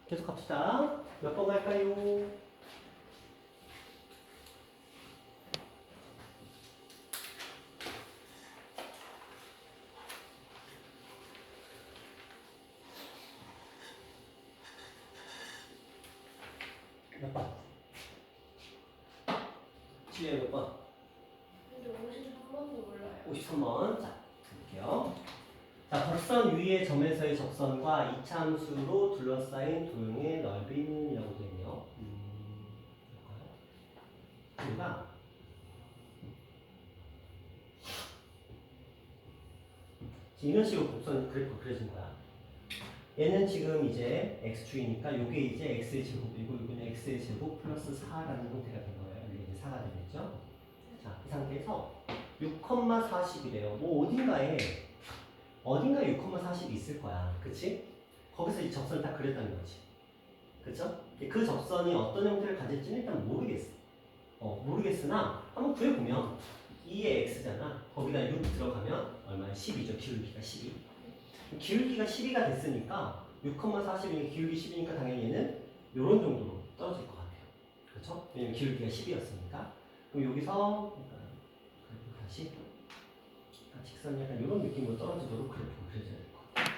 계속 갑시다. 몇 번 갈까요? 몇 번? 지혜 몇 번? 근데 53번도 몰라요. 53번. 자, 볼게요. 자, 접선 위의 점에서의 접선과 이차함수로 둘러싸인 도형의 넓이는이라고 되네요. 우리가 이런 식으로 곡선 그래프 그려진 거야. 얘는 지금 이제 x축이니까 요게 이제 x의 제곱이고 이거는 x의 제곱 플러스 4라는 형태가 된 거예요. 여기 이제 4가 되겠죠? 자, 이 상태에서 6,40이래요. 뭐 어딘가에 6,40이 있을 거야. 그치? 거기서 이 접선을 딱 그렸다는 거지. 그쵸? 그 접선이 어떤 형태를 가질지는 일단 모르겠어. 모르겠으나 한번 구해보면 2의 x잖아. 거기다 6 들어가면 얼마야? 12죠. 기울기가 12. 기울기가 12가 됐으니까 6,40이니까 기울기 10이니까 당연히 얘는 요런 정도로 떨어질 것 같아요. 그렇죠? 왜냐면 기울기가 10이었으니까. 그럼 여기서 다시 직선이 약간 이런 느낌으로 떨어지도록 그래프를 그려줘야 될 것 같아요.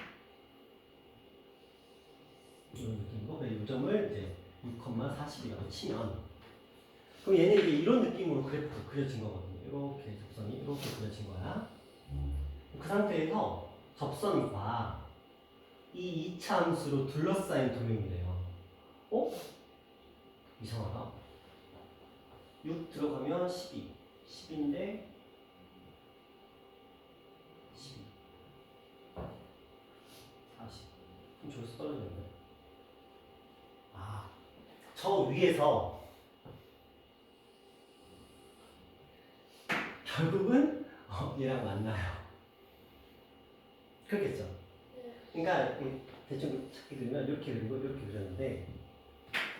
이런 느낌으로 이 점을 이제 6,40이라고 치면 그럼 얘는 이제 이런 느낌으로 그래프가 그려진 거거든요. 이렇게 접선이 이렇게 그려진 거야. 그 상태에서 접선과 이 2차 함수로 둘러싸인 도형이래요. 이상하다. 6 들어가면 12. 10인데 12. 40. 그럼 저기서 떨어지는데. 저 위에서 결국은 얘랑 만나요. 그렇겠죠? 그러니까 대충 찾기 그리면 이렇게 그리고 이렇게 그렸는데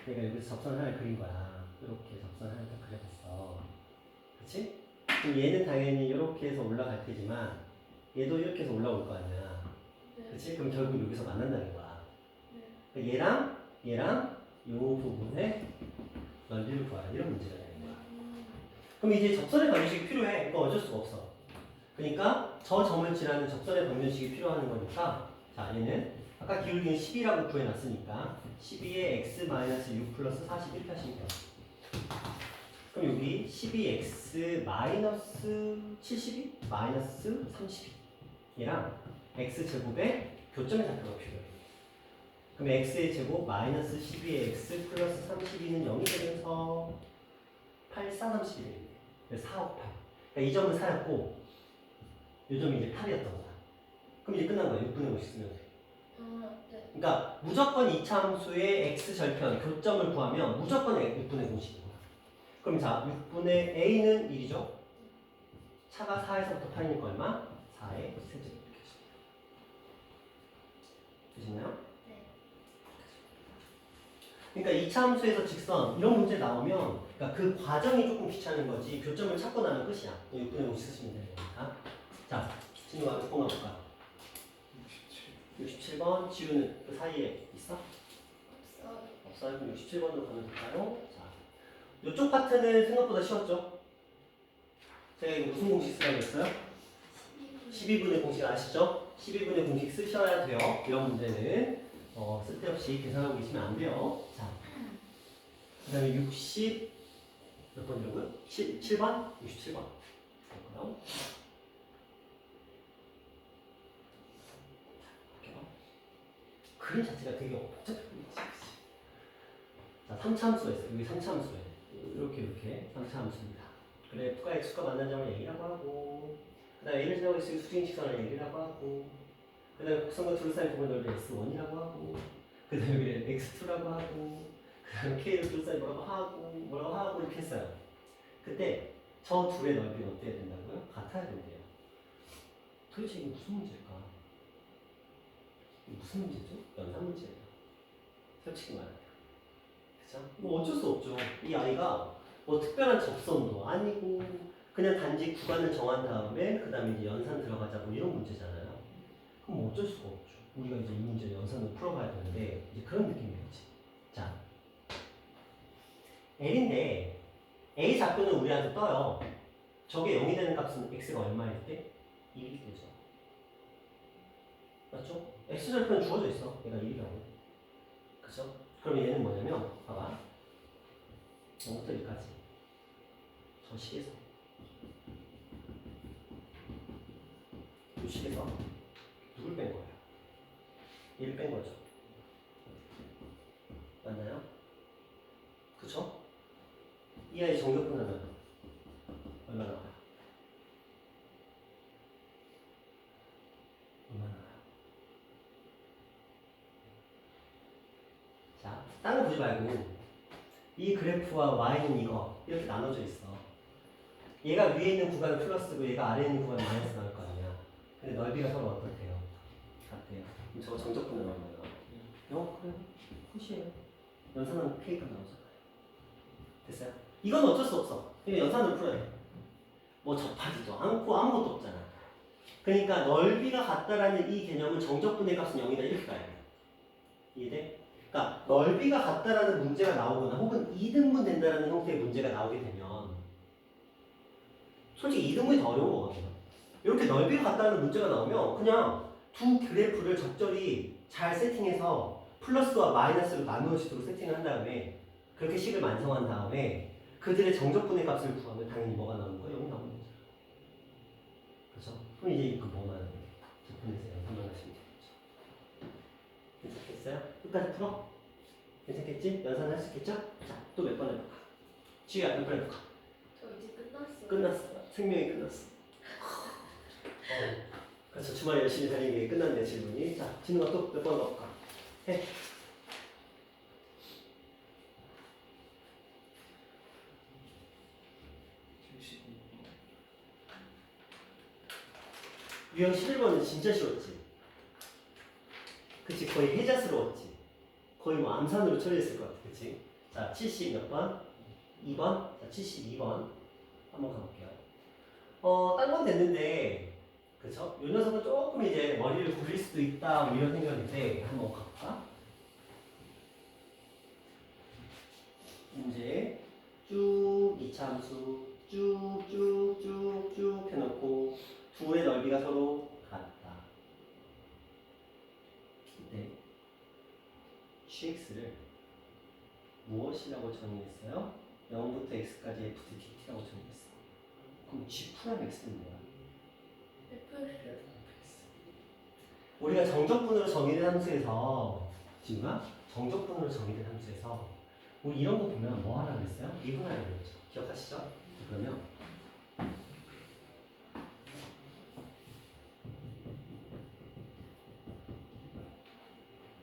내가 여기서 접선 하나를 그린 거야. 이렇게 접선 하나를 딱 그려봤어. 그치? 그럼 얘는 당연히 이렇게 해서 올라갈 테지만 얘도 이렇게 해서 올라올 거 아니야. 그치? 그럼 결국 여기서 만난다는 거야. 그러니까 얘랑 이 부분의 넓이를 구하라. 이런 문제가 되는 거야. 그럼 이제 접선의 방정식이 필요해. 이거 어쩔 수가 없어. 그러니까 저 점을 지나는 접선의 방정식이 필요한 거니까 자, 얘는 아까 기울기는 10이라고 구해놨으니까 12에 x-6 플러스 40 이렇게 하시면 돼요. 그럼 여기 12x 마이너스 72? 마이너스 32 얘랑 x제곱의 교점의 좌표가 필요해요. 그럼 x의 제곱 마이너스 12의 x 플러스 32는 0이 되면서 8, 4, 32 되겠네요. 그래서 4, 5, 8. 그러니까 이 점은 4였고 이 점이 이제 8이었던 거야. 그럼 이제 끝난 거야. 6분의 5씩 쓰면 돼. 네. 그러니까 무조건 이차 함수의 x절편 교점을 구하면 무조건 6분의 5씩인 거야. 그럼 자, 6분의 a는 1이죠. 차가 4에서부터 8이니까 얼마? 4의 세제곱 이렇게 하시면 돼요. 되시나요? 네. 그러니까 이차 함수에서 직선 이런 문제 나오면 그러니까 그 과정이 조금 귀찮은 거지 교점을 찾고 나면 끝이야. 6분의 5씩 쓰시면 되는 거니까. 자, 진우가 몇 번 가볼까? 67번. 지우는 그 사이에 있어? 없어요. 그럼 67번으로 가면 될까요? 자, 이쪽 파트는 생각보다 쉬웠죠? 제가 이거 무슨 공식 쓰라고 했어요? 12분의 공식 아시죠? 12분의 공식 쓰셔야 돼요. 이런 문제는 쓸데없이 계산하고 계시면 안 돼요. 자, 그 다음에 60 몇 번이라고요? 7번? 67번. 그렇고요. 그림 자체가 되게 복잡해 보이지. 자, 3차 함수가 있어요. 여기 3차 함수가 있어요. 이렇게 3차 함수입니다. 그래프가 x가 만난 점을 얘기라고 하고, 그 다음에 a를 지나고 있으면 수직 직선을 얘기라고 하고, 그 다음에 곡선과 둘러싸인 부분 넓이 x1이라고 하고, 그 다음에 여기 x2라고 하고, 그 다음에 k를 둘러싸인 뭐라고 하고 이렇게 했어요. 그때 저 둘의 넓이는 어때야 된다고요? 같아야 된대요. 도대체 이게 무슨 문제일까? 무슨 문제죠? 연산 문제예요. 솔직히 말하면. 그죠? 뭐 어쩔 수 없죠. 이 아이가 뭐 특별한 접선도 아니고 그냥 단지 구간을 정한 다음에 그 다음에 이제 연산 들어가자 뭐 이런 문제잖아요. 그럼 뭐 어쩔 수가 없죠. 우리가 이제 이 문제 연산을 풀어봐야 되는데 이제 그런 느낌이겠지. A 좌표는 우리한테 떠요. 저게 0이 되는 값은 x가 얼마일 때? 1이 되죠. 맞죠? x 좌표는 주어져 있어. 얘가 1이라고. 그죠? 그럼 얘는 뭐냐면 봐봐. 0부터 1까지. 저 식에서 이 식에서 누굴 뺀 거야? 1을 뺀 거죠. 맞나요? 그쵸? 이 아이 정적분하면 얼마 나와요? 얼마 나와요? 자, 다른 거 보지 말고 이 그래프와 y는 이거 이렇게 나눠져 있어. 얘가 위에 있는 구간은 플러스고 얘가 아래에 있는 구간은 마이너스 나올 거 아니야. 근데 넓이가 서로 어떻대요? 같대요. 그럼 저거 정적분은 얼마예요? 그래요. 끝이에요. 연산하면 K가 나오잖아요. 됐어요? 이건 어쩔 수 없어. 그냥 연산으로 풀어야 돼. 뭐 접하지도 않고 아무것도 없잖아. 그러니까 넓이가 같다라는 이 개념은 정적분의 값은 0이다 이렇게 가야 돼. 이해돼? 그러니까 넓이가 같다라는 문제가 나오거나 혹은 2등분 된다라는 형태의 문제가 나오게 되면 솔직히 2등분이 더 어려운 거거든요. 이렇게 넓이가 같다는 문제가 나오면 그냥 두 그래프를 적절히 잘 세팅해서 플러스와 마이너스로 나누어지도록 세팅을 한 다음에 그렇게 식을 완성한 다음에 그들의 정적분의 값을 구하면 당연히 뭐가 나오는 거예요? 0이 나오는 거죠. 그렇죠? 그럼 이제 그 뭐만 하는 거예요? 적분에서 연산만 하시면 되겠죠. 괜찮겠어요? 끝까지 풀어? 괜찮겠지? 연산할 수 있겠죠? 자, 또 몇 번 해볼까? 지우야 몇 번 해볼까? 저 이제 끝났어요. 끝났어. 생명이 끝났어. 그래서 주말에 열심히 다니는 게 끝났네 질문이. 자, 진우가 또 몇 번 넣을까? 해. 유형 11번은 진짜 쉬웠지. 그치, 거의 해자스러웠지. 거의 뭐 암산으로 처리했을 것 같아. 그치? 자, 70 몇 번? 2번? 자, 72번. 한번 가볼게요. 딴 건 됐는데, 그쵸? 요 녀석은 조금 이제 머리를 굴릴 수도 있다, 뭐 이런 생각인데, 한번 가볼까? 문제 쭉 이차함수 쭉쭉쭉쭉 해놓고 둘의 넓이가 서로 같다. 이때 gx를 무엇이라고 정의했어요? 0부터 x까지 f dt라고 정의했어. 그럼 g 프라임 x는 뭐야? FX. 우리가 정적분으로 정의된 함수에서 지금 정적분으로 정의된 함수에서 우리 이런 거 보면 뭐 하라고 했어요? 미분하라고 했죠. 기억하시죠? 그러면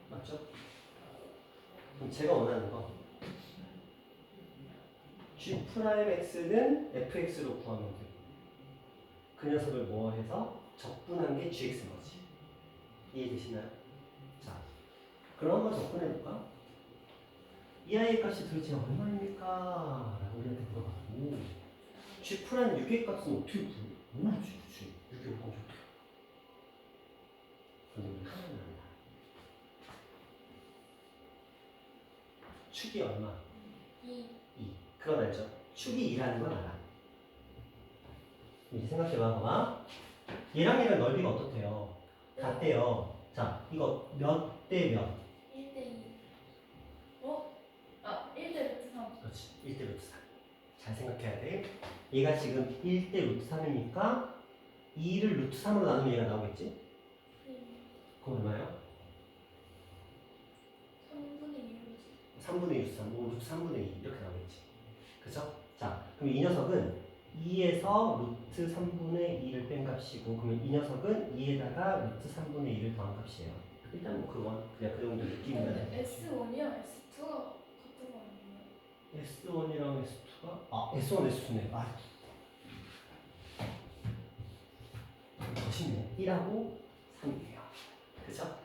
맞죠? 그럼 제가 원하는 거 g 프라임 x는 fx로 구하면 되고 그 녀석을 뭐 해서 적분한 게 gx인 거지. 이해되시나요? 자, 그럼 한번 적분해 볼까? 이 아이의 값이 도대체 얼마입니까? 라고 우리한테 물어봤고 G 프라임 6의 값은 어떻게 구해? 모르지, 그치? 6의 값이 어떻게 근데 우리 하나는 알아. 축이 얼마? 2. 2. 그건 알죠? 축이 2라는 건 알아. 이제 생각해봐, 봐봐. 얘랑 얘랑 넓이가 어떻대요? 같대요. 자, 이거 몇 대 몇? 1대 2. 어? 아, 1대 루트 3. 그렇지. 1대 루트 3. 잘 생각해야 돼. 얘가 지금 1대 루트 3이니까 2를 루트 3으로 나누면 얘가 나오겠지? 그럼 얼마예요? 3분의 2 루트. 3분의 2 루트 3, 뭐 루트 3분의 2 이렇게 나오겠지. 그죠? 자, 그럼 이 녀석은 2에서 루트 3분의 2를 뺀 값이고 그러면 이 녀석은 2에다가 루트 3분의 2를 더한 값이에요. 일단 뭐 그건 그냥 그 정도 느낌이면 근데 S1이랑 S2가 같은 거 아니에요? S1이랑 S2가 S1, S2네. 더 쉽네. 1하고 3이에요. 그쵸?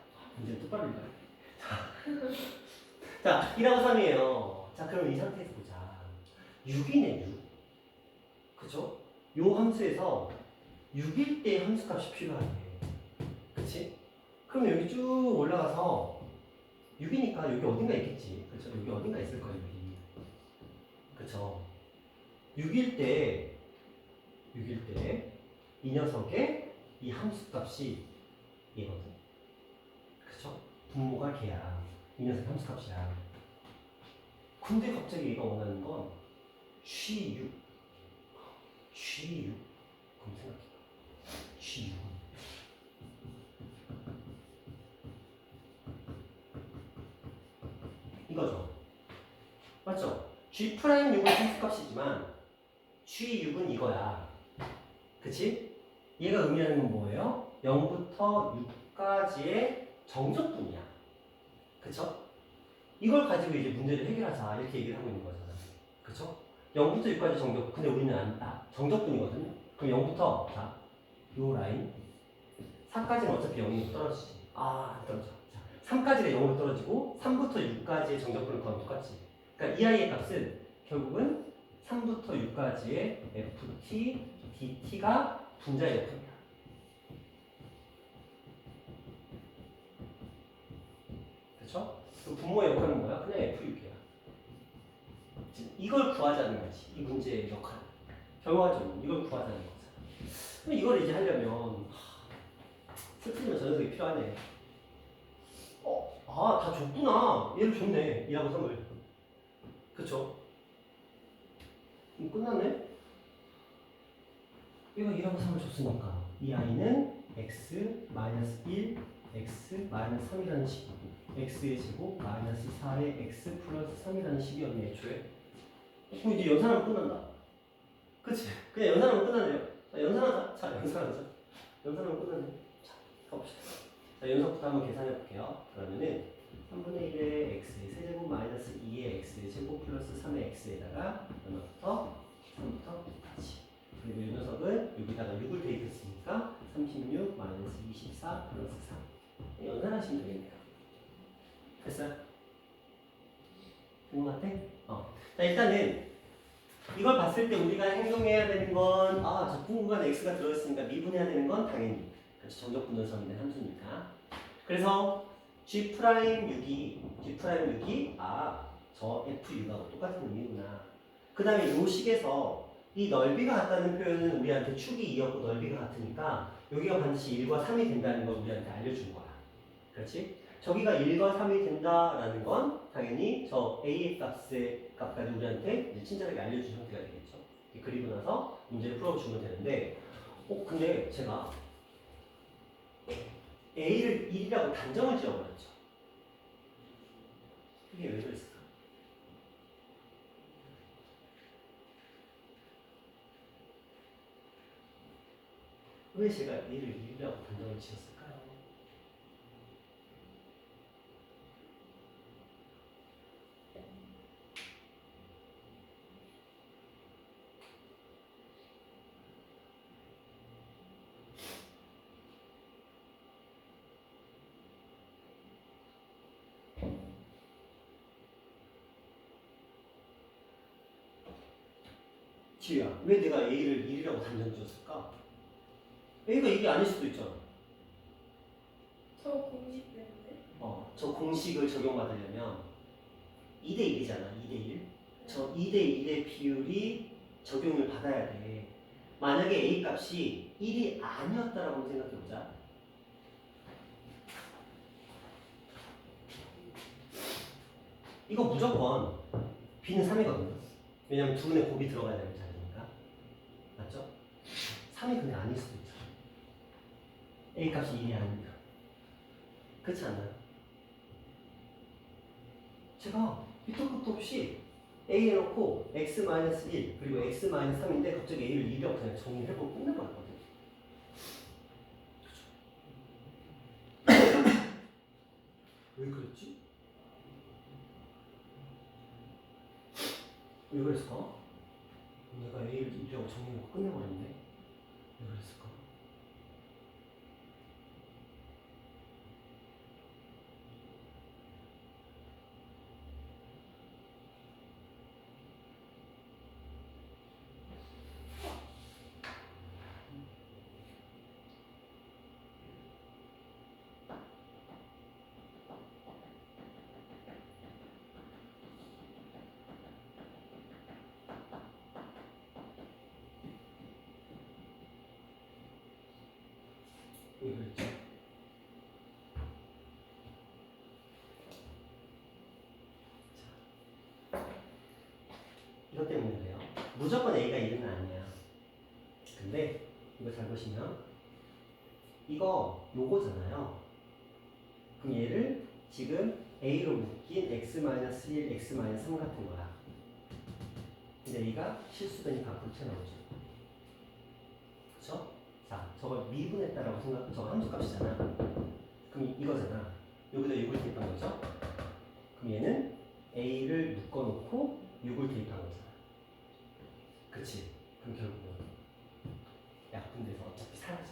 이제 똑바로 읽어야 돼. 자, 1하고 3이에요. 자, 그럼 이 상태에서 보자. 6이네, 6. 그쵸? 요 함수에서 6일 때 함수값이 필요하네. 그치? 그럼 여기 쭉 올라가서 6이니까 여기 어딘가 있겠지. 그쵸? 여기 어딘가 있을 거예요, 여기. 그쵸? 6일 때 이 녀석의 이 함수값이 얘거든. 그쵸? 분모가 걔야. 이 녀석 함수값이야. 근데 갑자기 얘가 원하는 건 G6. 그럼 생각해봐. G6. 이거죠. 맞죠? G'6은 함수값이지만 G6은 이거야. 그치? 얘가 의미하는 건 뭐예요? 0부터 6까지의 정적분이야. 그쵸? 이걸 가지고 이제 문제를 해결하자 이렇게 얘기를 하고 있는 거잖아. 그쵸? 0부터 6까지 정적. 근데 우리는 정적분이거든요. 그럼 0부터 자, 요 라인 4까지는 어차피 0이 떨어지지. 안 떨어져. 자, 3까지가 0으로 떨어지고 3부터 6까지의 정적분을 더하면 똑같지. 그러니까 이 아이의 값은 결국은 3부터 6까지의 ft, dt가 분자의 역할이야. 그쵸? 그 분모의 역할은 뭐야? 그냥 F6이야. 이걸 구하자는 거지. 이 문제의 역할. 결과적으로 이걸 구하자는 거잖아. 그럼 이걸 이제 하려면 스트리면 저 녀석이 필요하네. 다 줬구나. 얘를 줬네. 2하고 3을. 그쵸? 끝났네? 얘가 2하고 3을 줬으니까 이 아이는 x 마이너스 1, x 마이너스 3이라는 식이고 x의 제곱 마이너스 4의 x 플러스 3이라는 식이었네 애초에. 그럼 이제 연산하면 끝난다. 그치? 그냥 연산하면 끝나네요. 자, 연산하자. 연산하면 끝나네. 자, 가봅시다. 자, 연속부터 한번 계산해 볼게요. 그러면은 3분의 1의 x의 세제곱 마이너스 2의 x의 제곱 플러스 3의 x에다가 얼마부터? 3부터 9까지. 그리고 이 녀석은 여기다가 6을 대입했으니까 36 마이너스 24 플러스 3. 연산하시면 되겠네요. 됐어요? 된 것 같아? 자, 일단은 이걸 봤을 때 우리가 행동해야 되는 건 저 분구간에 x가 들어있으니까 미분해야 되는 건 당연히 그렇지, 정적분전성인의 함수니까. 그래서 G'6이 저 F6하고 똑같은 의미구나. 그 다음에 요 식에서 이 넓이가 같다는 표현은 우리한테 축이 2였고 넓이가 같으니까 여기가 반드시 1과 3이 된다는 걸 우리한테 알려준 거야. 그렇지? 저기가 1과 3이 된다라는 건 당연히 저 A의 값까지 우리한테 이제 친절하게 알려준 형태가 되겠죠. 그리고 나서 문제를 풀어주면 되는데 근데 제가 A를 1이라고 단정을 지어버렸죠. 그게 왜 그랬을까? 왜 제가 A를 1이라고 단정을 지었을까요? 지우야, 왜 내가 A를 1이라고 단정 지었을까? A가 1이 아닐 수도 있잖아. 저 공식 때문에. 저 공식을 적용받으려면 2대 1이잖아. 2대 1. 저 2대 1의 비율이 적용을 받아야 돼. 만약에 A 값이 1이 아니었다라고 생각해보자. 이거 무조건 B는 3이거든요. 왜냐면 두 분의 곱이 들어가야 되는 자리니까. 맞죠? 3이 근데 아닐 수도 있잖아. A 값이 1이 아니니까. 그렇지 않나요? 제가 밑도 끝도 없이 A 해놓고 x-1 그리고 x-3인데 갑자기 A를 2로 그냥 정리해보고 끝내버렸거든요. 그쵸? 왜 그랬지? 왜 그랬을까? 내가 A를 2라고 정리해놓고 끝내버렸는데 왜 그랬을까? 이렇게 그렸죠. 이것 때문에 그래요. 무조건 A가 1은 아니야. 근데 이거 잘 보시면 이거 요거잖아요. 그럼 얘를 지금 A로 묶인 x-1, x-3 같은 거야. 근데 A가 실수되니까 앞으로 튀어나오죠. 그쵸? 자, 저걸 미분했다라고 생각, 저거 함수값이잖아. 그럼 이거잖아. 여기다 6을 대입한 거죠? 그럼 얘는 A를 묶어놓고 6을 대입한 거잖아. 그치? 그럼 결국은 약분돼서 어차피 사라져.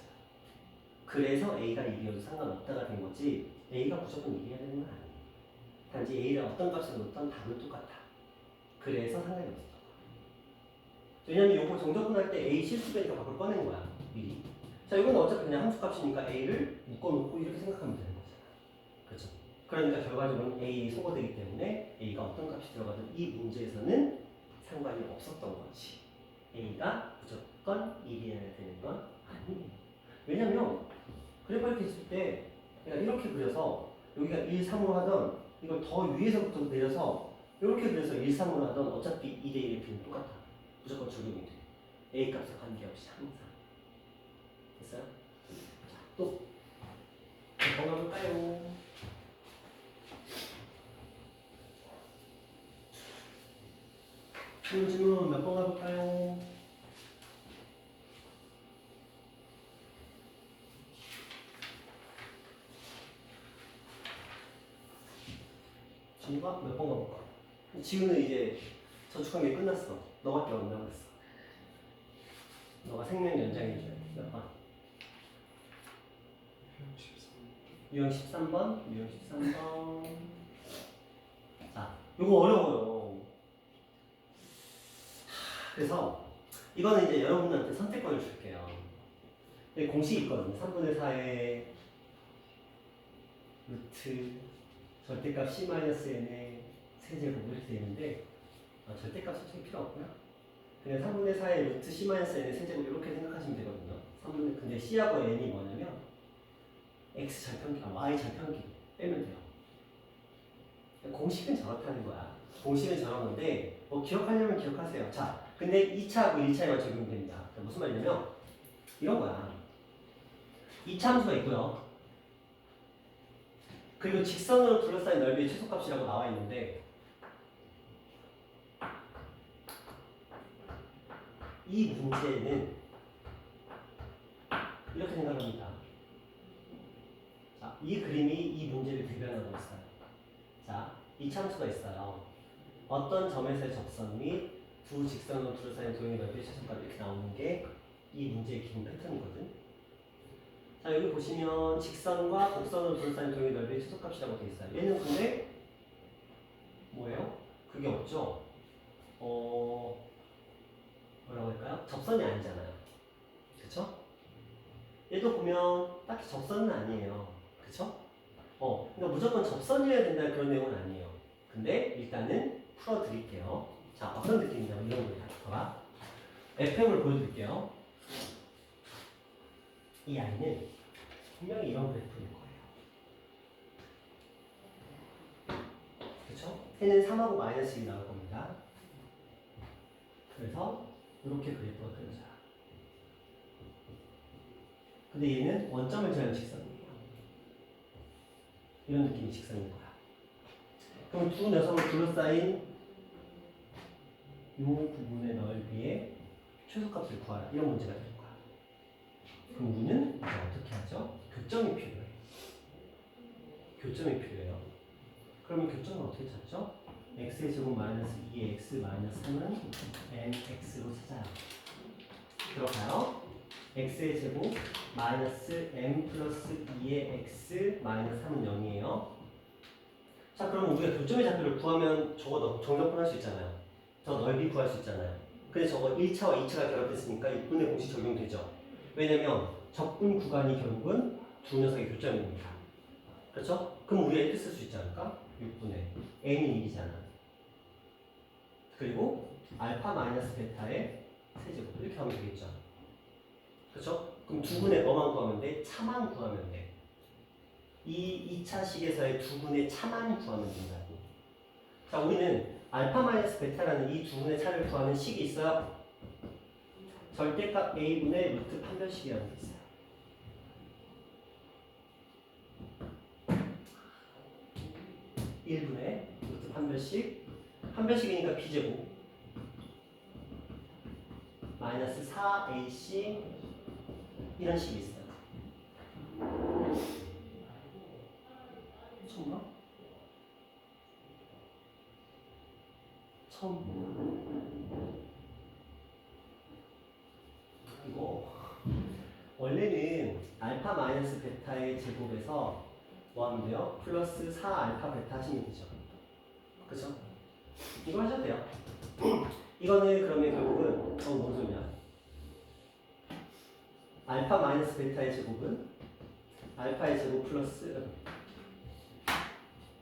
그래서 A가 1이어도 상관없다가 된 거지 A가 무조건 1이어야 되는 건 아니에요. 단지 A를 어떤 값으로 놓던 답은 똑같아. 그래서 상관이 없었던 거야. 왜냐면 이거 정적분할 때 A 실수되니까 밖으로 꺼낸 거야. 미리. 자, 이건 어차피 그냥 함수값이니까 A를 묶어놓고 이렇게 생각하면 되는 거잖아. 그렇죠? 그러니까 결과적으로는 A 소거되기 때문에 A가 어떤 값이 들어가든 이 문제에서는 상관이 없었던 거지. A가 무조건 1이어야 되는 건 아니에요. 왜냐면 그래프 이렇게 있을 때 내가 이렇게 그려서 여기가 1, 3으로 하던 이걸 더 위에서부터 내려서 이렇게 그려서 1, 3으로 하던 어차피 2대 1의 비는 똑같아. 무조건 적용이 돼. A 값에 관계없이 항상. 됐어요? 자, 또 몇 번 가볼까요? 질문 몇 번 가볼까요? 지우가 몇 번 가볼까? 지우는 이제 저축한 게 끝났어. 너밖에 안 남았어. 너가 생명 연장해줘야 돼. 몇 번? 유형 13번. 유형 13번. 자, 요거 어려워요. 그래서 이거는 이제 여러분들한테 선택권을 줄게요. 여기 공식이 있거든요. 3분의 4의 루트 절대값 C-n의 세제곱 이렇게 되어 있는데 절대값 솔직히 필요 없고요. 그냥 3분의 4의 루트 C-n의 세제곱 이렇게 생각하시면 되거든요. 3분의 근데 C하고 N이 뭐냐면 X 절편기, Y 절편기 빼면 돼요. 공식은 저렇다는 거야. 공식은 저런 건데 뭐 기억하려면 기억하세요. 자, 근데 2차하고 1차에만 적용됩니다. 무슨 말이냐면 이런 거야. 2차 함수가 있고요. 그리고 직선으로 둘러싸인 넓이의 최소값이라고 나와 있는데 이 문제는 이렇게 생각합니다. 자, 이 그림이 이 문제를 대변하고 있어요. 자, 이 참수가 있어요. 어떤 점에서의 접선 및 두 직선으로 둘러싸인 도형의 넓이의 최소값 이렇게 나오는 게 이 문제의 기본 패턴이거든. 자, 여기 보시면 직선과 곡선으로 둘러싸인 도형의 넓이의 최소값이라고 되어 있어요. 얘는 근데 뭐예요? 그게 없죠. 뭐라고 할까요? 접선이 아니잖아요. 그쵸? 얘도 보면 딱히 접선은 아니에요. 그쵸? 그러니까 무조건 접선이어야 된다는 그런 내용은 아니에요. 근데 일단은 풀어드릴게요. 자, 어떤 느낌이냐면 이런 거예요. 봐봐. FM을 보여드릴게요. 이 아이는 분명히 이런 그래프일 거예요. 그쵸? 해는 3하고 마이너스 1이 나올 겁니다. 그래서 이렇게 그래프가 그려져요. 근데 얘는 원점을 제한 직선이에요. 이런 느낌이 직선인 거야. 그럼 두 녀석을 둘러싸인 이 부분의 넓이의 최소값을 구하라. 이런 문제가 될 거야. 그럼 우리는 이제 어떻게 하죠? 교점이 필요해. 교점이 필요해요. 그러면 교점은 어떻게 찾죠? x의 제곱 마이너스 2의 x 마이너스 3은 mx로 찾아요. 들어가요. x의 제곱 마이너스 m 플러스 2의 x 마이너스 3은 0이에요. 자, 그럼 우리가 교점의 좌표를 구하면 저거 정적분 할 수 있잖아요. 저 넓이 구할 수 있잖아요. 근데 저거 1차와 2차가 결합됐으니까 6분의 공식 적용되죠. 왜냐면 적분 구간이 결국은 두 녀석의 교점입니다. 그렇죠? 그럼 우리가 이렇게 쓸 수 있지 않을까? 6분의 n이 1이잖아. 그리고 알파 마이너스 베타의 세제곱 이렇게 하면 되겠죠. 그렇죠? 그럼 두근의 뭐만 구하면 돼? 차만 구하면 돼. 이 2차 식에서의 두근의 차만 구하면 된다고. 자, 우리는 알파 마이너스 베타라는 이 두근의 차를 구하는 식이 있어요. 절대값 a분의 루트 판별식이라는 게 있어요. (1분의) 루트 판별식. 판별식이니까 b제곱 마이너스 4ac 이런 식이 있어요. 처음 봐? 처음. 이거 원래는 알파 마이너스 베타의 제곱에서 뭐 하면 돼요? 플러스 4 알파 베타 하시면 되죠. 그죠? 이거 하셔도 돼요. 이거는 그러면 결국은 뭔 소리냐? 알파 마이너스 베타의 제곱은 알파의 제곱 플러스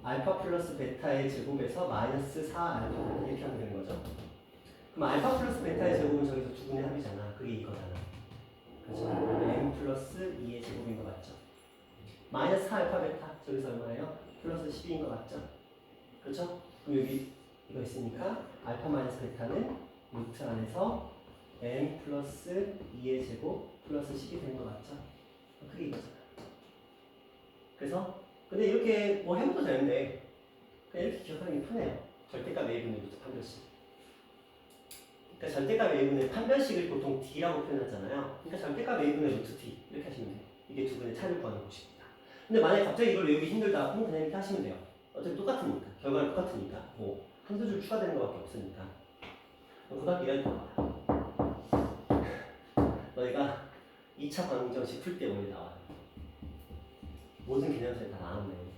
알파 플러스 베타의 제곱에서 마이너스 4 알파 베타 이렇게 하면 되는 거죠. 그럼 알파 플러스 베타의 제곱은 저기서 두분의 합이잖아. 그게 이거잖아. 그렇죠? m 플러스 2의 제곱인 거 맞죠? 마이너스 4 알파 베타 저기서 얼마예요? 플러스 12인 거 맞죠? 그렇죠? 그럼 여기 이거 있으니까 알파 마이너스 베타는 루트 안에서 m 플러스 2의 제곱 플러스 10이 되는 거 맞죠? 그게 이거잖아. 그래서 근데 이렇게 뭐 해도 되는데 그냥 이렇게 기억하는 게 편해요. 절대값 a분의 루트 판별식. 그러니까 절대값 a분의 판별식을 보통 d라고 표현하잖아요. 그러니까 절대값 a분의 루트 d 이렇게 하시면 돼요. 이게 두 분의 차를 구하는 공식입니다. 근데 만약에 갑자기 이걸 외우기 힘들다 그럼 그냥 이렇게 하시면 돼요. 어차피 똑같으니까 결과는 똑같으니까 뭐 한두 줄 추가되는 것밖에 없으니까. 고등학교 1학년 때 봐요. 너희가 2차 방정식 풀 때 원래 나와요. 모든 개념들이 다 나오는 내용이에요.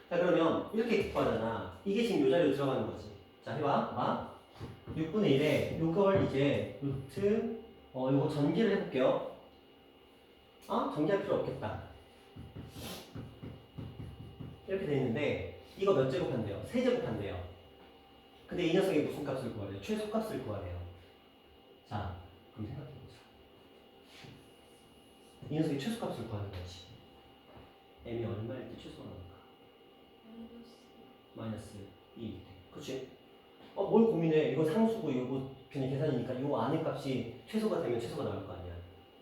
자 그러면 이렇게 구하잖아. 이게 지금 요 자리로 들어가는 거지. 자 해봐. 봐. 6분의 1에 요걸 이제 루트 요거 전개를 해볼게요. 전개할 필요 없겠다. 이렇게 돼 있는데 이거 몇 제곱한대요? 3제곱한대요. 근데 이 녀석이 무슨 값을 구하래요? 최소값을 구하래요. 자 그럼 생각해보자. 이 녀석이 최소값을 구하는 거지. m이 얼마일 때 최소가 나올까? 마이너스 2. 그치? 뭘 고민해. 이거 상수고 이거 그냥 계산이니까 이 안의 값이 최소가 되면 최소가 나올 거 아니야.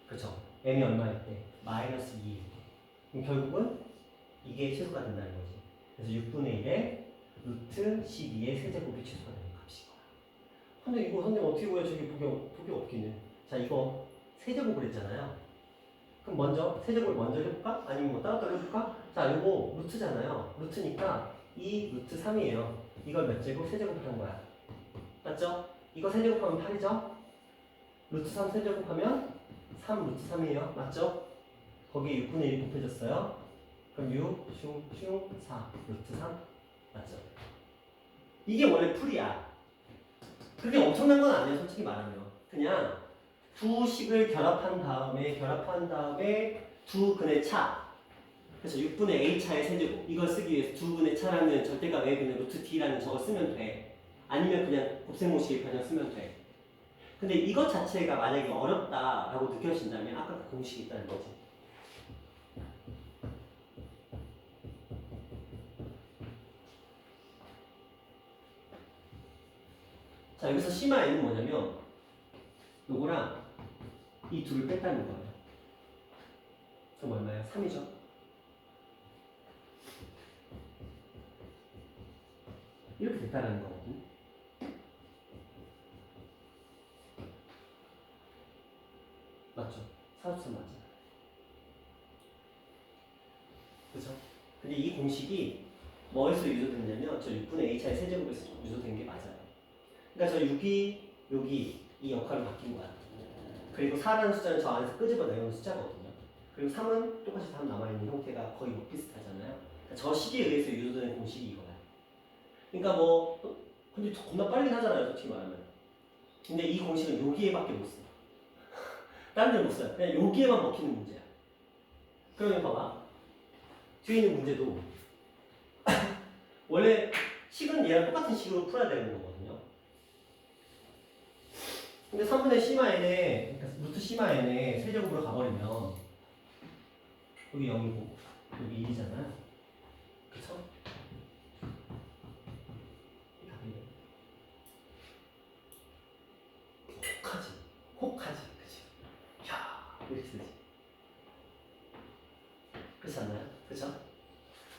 그쵸? m이 얼마일 때? 마이너스 2일 때. 그럼 결국은 이게 최소가 된다는 거지. 그래서 6분의 1에 루트 12의 세제곱이 최소가 되는 값인 거야. 근데 이거 선생님 어떻게 보여? 저기 보기 없기는. 자 이거 세제곱을 했잖아요. 그럼 먼저 세제곱을 먼저 해볼까? 아니면 뭐 따로따로 해볼까? 자 이거 루트잖아요. 루트니까 2 루트 3이에요. 이걸 몇 제곱? 세제곱 하는 거야. 맞죠? 이거 세제곱하면 8이죠? 루트 3 세제곱하면 3 루트 3이에요. 맞죠? 거기에 6분의 1이 곱해졌어요. 그럼 6, 슝, 4 루트 3 맞죠? 이게 원래 풀이야. 그게 엄청난 건 아니에요. 솔직히 말하면. 그냥 두 식을 결합한 다음에 두 근의 차. 그래서 6분의 a차의 세제곱. 이걸 쓰기 위해서 두 근의 차라는 절대값 a분의 루트 d라는 저거 쓰면 돼. 아니면 그냥 곱셈공식 변형 쓰면 돼. 근데 이것 자체가 만약에 어렵다라고 느껴진다면 아까 그 공식이 있다는 거지. 자 여기서 시마 n은 뭐냐면 요거랑 이 둘을 뺐다는 거예요. 그럼 얼마예요? 3이죠? 이렇게 됐다는 거거든. 맞죠? 4주선 맞죠? 그죠? 근데 이 공식이 뭐에서 유도됐냐면 저 6분의 a차의 세제곱에서 유도된 게 맞아요. 그러니까 저 6이 여기 이 역할을 바뀐 거야. 그리고 4라는 숫자는 저 안에서 끄집어 내려오는 숫자거든요. 그리고 3은 똑같이 답 남아있는 형태가 거의 뭐 비슷하잖아요. 그러니까 저 식에 의해서 유도되는 공식이 이거야. 그러니까 근데 겁나 빨리 하잖아요, 솔직히 말하면. 근데 이 공식은 여기에밖에 못 써. 다른 데는 못 써요. 그냥 여기에만 먹히는 문제야. 그러면 봐봐. 뒤에 있는 문제도 원래 식은 얘랑 똑같은 식으로 풀어야 되는 거거든요. 근데 3분의 C마인에, 그러니까 루트 C마인에 세제곱으로 가버리면 여기 0이고 여기 1이잖아요. 그쵸? 혹하지. 혹하지. 그치? 야 이렇게 되지. 그렇지 않나요? 그쵸?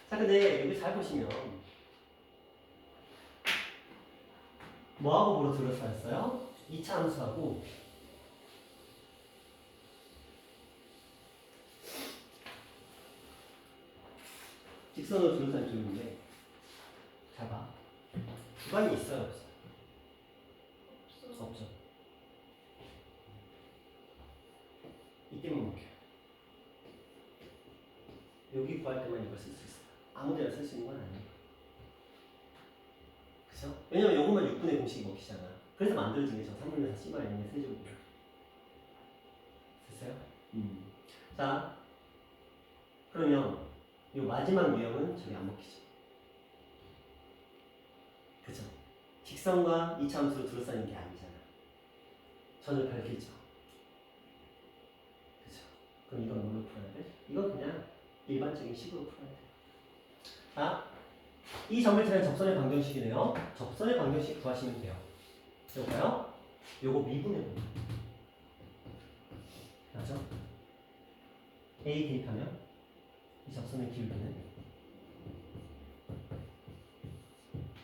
자, 근데 여기 잘 보시면 뭐하고 뭐로 둘러싸였어요? 2차 함수하고 직선으로 둘러싸인 쪽인데 잘 봐. 구간이 있어요? 없어요? 없어. 없죠. 이때만 먹혀요. 여기 구할 때만 이걸 쓸 수 있어요. 아무 데나 쓸 수 있는 건 아니에요. 그쵸? 왜냐면 요것만 6분의 공식이 먹히잖아. 그래서 만들어진 게 저 3분의 4 C만 있는 세제곱이에요. 됐어요? 자, 그러면 요 마지막 유형은 저기 안 먹히죠. 그쵸? 직선과 이차함수로 둘러싸인 게 아니잖아. 전혀 별개죠. 그쵸? 그럼 이건 뭘로 풀어야 돼? 이건 그냥 일반적인 식으로 풀어야 돼. 자, 이 점을 지난 접선의 방정식이네요. 접선의 방정식 구하시면 돼요. 요거요? 요거 미분의 분. 맞죠? A 대입하면 이 접선의 기울기는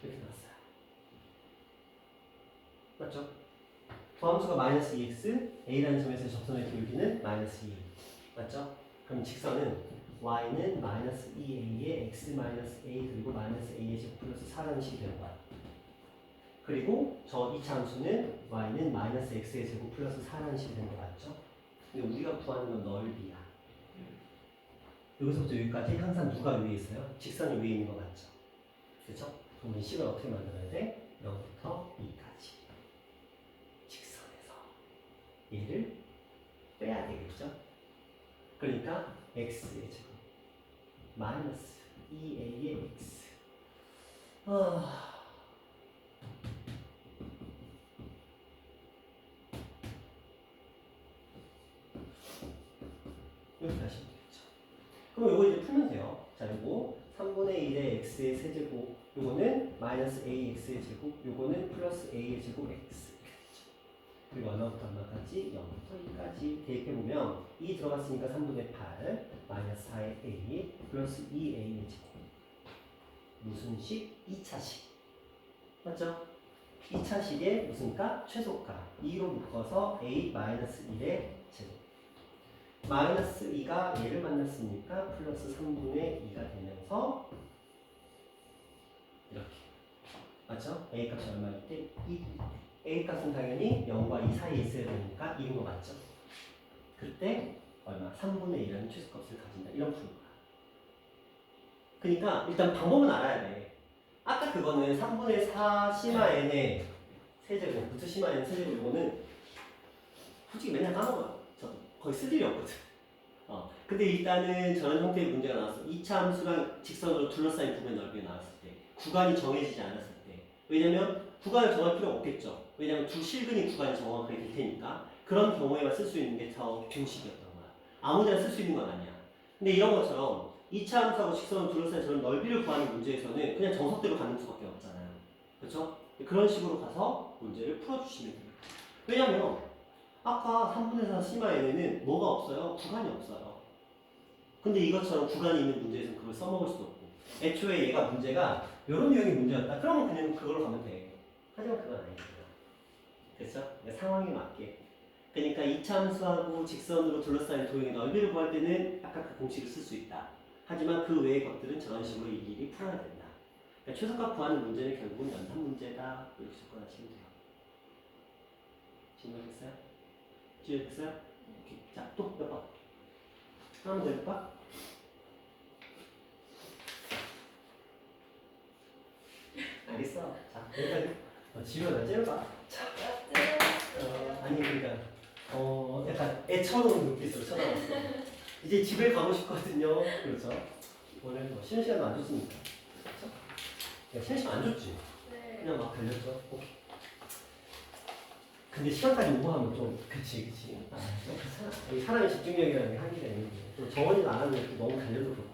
이렇게 나왔어요. 맞죠? 도함수가 마이너스 2x, A라는 점에서 접선의 기울기는 마이너스 2. 맞죠? 그럼 직선은 y는 마이너스 2a에 x 마이너스 a 그리고 마이너스 a의 제곱 플러스 4라는 식이 되는 거야. 그리고 저 2차 함수는 y는 마이너스 x의 제곱 플러스 4라는 식이 되는 거 맞죠? 근데 우리가 구하는 건 넓이야. 여기서부터 여기까지 항상 누가 위에 있어요? 직선이 위에 있는 거 맞죠? 그렇죠? 그럼 우리 식을 어떻게 만들어야 돼? 0부터 2까지 직선에서 얘를 빼야 되겠죠? 그러니까 x의 제곱 마이너스 2a의 x 이렇게 하시면 되겠죠. 그럼 요거 이제 풀면 돼요. 자, 요거 3분의 1의 x의 세제곱, 요거는 마이너스 ax의 제곱, 요거는 플러스 a의 제곱 x 이렇게 되죠. 그리고 얼마부터 얼마까지? 0부터 2까지 대입해보면 2 들어갔으니까 3분의 8 마이너스 4의 a 플러스 2a의 제곱. 무슨 식? 2차식. 맞죠? 2차식의 무슨 값? 최소값. 2로 묶어서 a 마이너스 1의 제곱. 마이너스 2가 얘를 만났으니까 플러스 3분의 2가 되면서 이렇게. 맞죠? a 값이 얼마일 때? 2. a 값은 당연히 0과 2 사이에 있어야 되니까 2인 거 맞죠? 그때 얼마? 3분의 1이라는 최소값을 가진다. 이런 푸는 거야. 그러니까 일단 방법은 알아야 돼. 아까 그거는 3분의 4 시마 n의 세제곱, 루트 시마 n 세제곱 이거는 솔직히 맨날 까먹어요. 저도 거의 쓸 일이 없거든. 근데 일단은 저런 형태의 문제가 나왔어. 2차 함수랑 직선으로 둘러싸인 부분의 넓이가 나왔을 때, 구간이 정해지지 않았을 때. 왜냐면 구간을 정할 필요가 없겠죠. 왜냐면 두 실근이 구간이 정확하게 될 테니까. 그런 경우에만 쓸 수 있는 게 저 공식이었던 거야. 아무데나 쓸 수 있는 건 아니야. 근데 이런 것처럼 2차 함수하고 직선으로 둘러싸인 저런 넓이를 구하는 문제에서는 그냥 정석대로 가는 수밖에 없잖아요. 그렇죠? 그런 식으로 가서 문제를 풀어주시면 돼요. 왜냐면 아까 3분의 4 시마 n에는 뭐가 없어요? 구간이 없어요. 근데 이것처럼 구간이 있는 문제에서는 그걸 써먹을 수도 없고, 애초에 얘가 문제가 이런 유형의 문제였다. 그러면 그냥 그걸로 가면 돼. 하지만 그건 아니에요. 그렇죠? 그러니까 상황에 맞게. 그러니까 2차 함수하고 직선으로 둘러싸인 도형의 넓이를 구할 때는 아까 그 공식을 쓸 수 있다. 하지만 그 외의 것들은 저런 식으로 일일이 풀어야 된다. 그러니까 최소값 구하는 문제는 결국은 연산 문제다. 이렇게 접근하시면 돼요. 진행했어요? 지혜됐어요? 오케이. 자, 또 몇 번? 하나만 더 해볼까? 알겠어. 자, 여기까지. 지효 나 째려봐. 자, 아니, 그러니까, 약간 애처로운 눈빛으로 쳐다봤어. 이제 집에 가고 싶거든요. 그렇죠? 오늘 뭐 쉬는 시간도 안 줬으니까. 그렇죠? 그러니까 쉬는 시간 안 줬지? 네. 그냥 막 달렸죠? 오케이. 근데 시간까지 오버하면 좀 그치 좀 그렇잖아. 이 사람의 집중력이라는 게 한계가 있는데 또 정원이는 안 하면 또 너무 달려도 그렇고.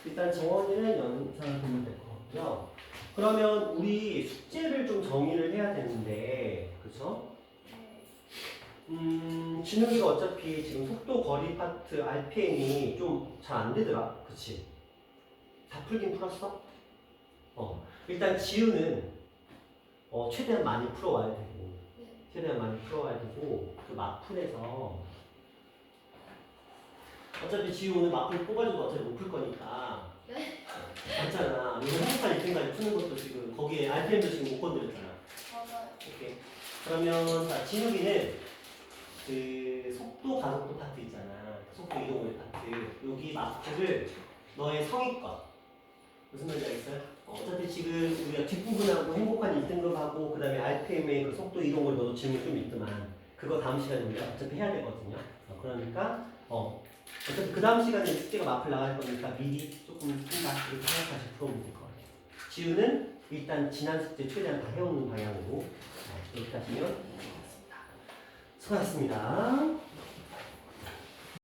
일단 정원이는 연산을 보면 될 것 같고요. 그러면 우리 숙제를 좀 정의를 해야 되는데 그쵸? 진욱이가 어차피 지금 속도 거리 파트 RPM이 좀 잘 안 되더라. 그치? 다 풀긴 풀었어? 일단 지우는 최대한 많이 풀어와야 되고 최대한 많이 풀어와야 되고 그 마풀에서 어차피 지우 오늘 마풀 뽑아줘도 어차피 못 풀 거니까 맞잖아. 이거 행복한 1등까지 푸는 것도 지금 거기에 RPM도 지금 못 건드렸잖아. 맞아요. 오케이. 그러면 자 진욱이는 그 속도 가속도 파트 있잖아. 속도 이동의 파트 여기 마풀을 너의 성의껏 무슨 말인지 알겠어요? 어차피 지금 우리가 뒷부분하고 행복한 1등급하고 그 다음에 RPM의 그 속도 이동을 너도 질문 좀 있지만 그거 다음 시간에 우리가 어차피 해야 되거든요. 그러니까 어차피 그 다음 시간에 숙제가 마플 나갈 거니까 미리 조금 푼다 이렇게 생각하시고 풀어보면 될 것 같아요. 지우는 일단 지난 숙제 최대한 다 해오는 방향으로 이렇게 하시면 되겠습니다. 수고하셨습니다.